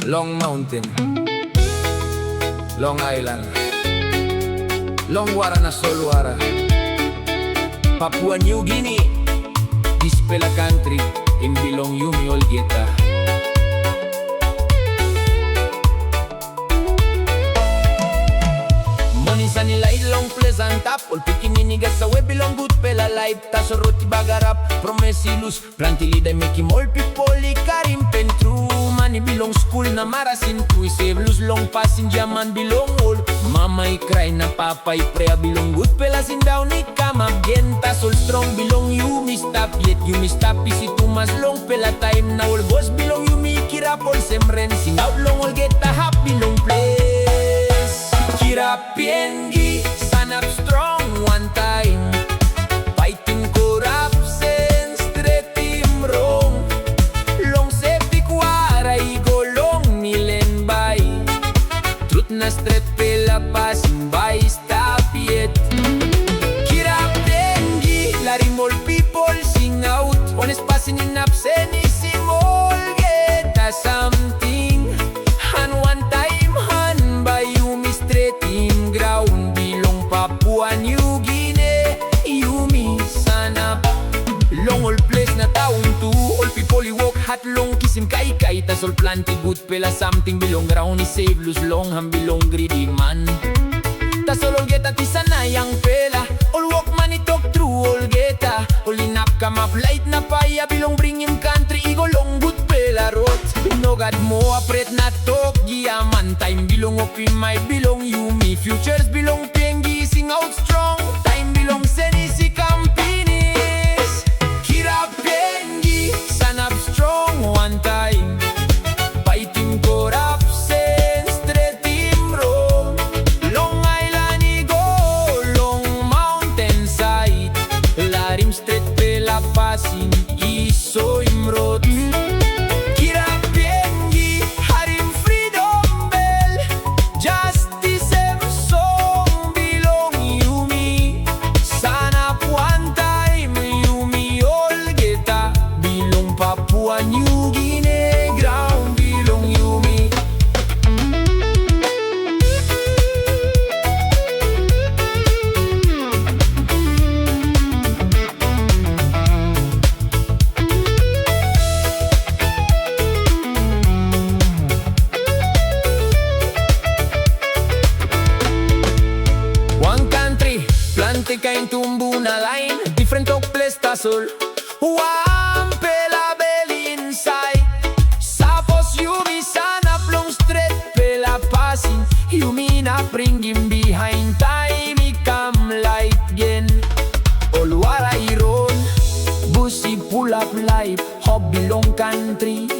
Long mountain, long island, long wara na solwara. Papua New Guinea, dispela country, in bilong yumi olgeta. Monisa nila ilong pleasant up, all pikininiga sa we bilong good pela life. Tasol roti bagarap, promesilus, planti liday meki all people ikarim pentru. Mani bilong school na marasin tu save lose long passing jaman bilong all. Mama ikray na papa iprea bilong good pela sin down ikama genta sol strong bilong you stop yet you stop isi tumas long pela time na all boss bilong you mi kirap all semren sing out long all get a happy long place. Kirap PNG stand up strong one time fighting corruption straight team wrong long safety kuara igo long nilen bay truth na straight pela passing by stop yet. Kirap PNG larim all people sing out honest passing in absent isim all get a something and one time han by you mi straight in ground bilong Papua New Guinea you mi sana long all place na taon to all people you walk hat long kisim kai tasol planti good pela something bilong ground is save lose long ham bilong greedy man tasol all get tisana yang pela all walk money talk true all geta all inap come up light na paya bilong bring him country igo long good pela road no god mo apret na talk giaman time bilong opi my bilong you me futures bilong PNG sing out strong time bilong senisi companies. Kirap PNG stand up strong one time fighting corruption straight team road long island igo long mountain side larim straight pela passing iso imrod. Kirap PNG harim freedom bell justice em song bilong yumi sana one time yumi all geta bilong Papua New Guinea ground bilong yumi. One country, planti kain tumbuna lain different Tok ples tasol wanpela belly inside sapos yumi sana plong straight pela passing yumi na bring him behind time ikam light gen all wara iron busi pull up life hobby long country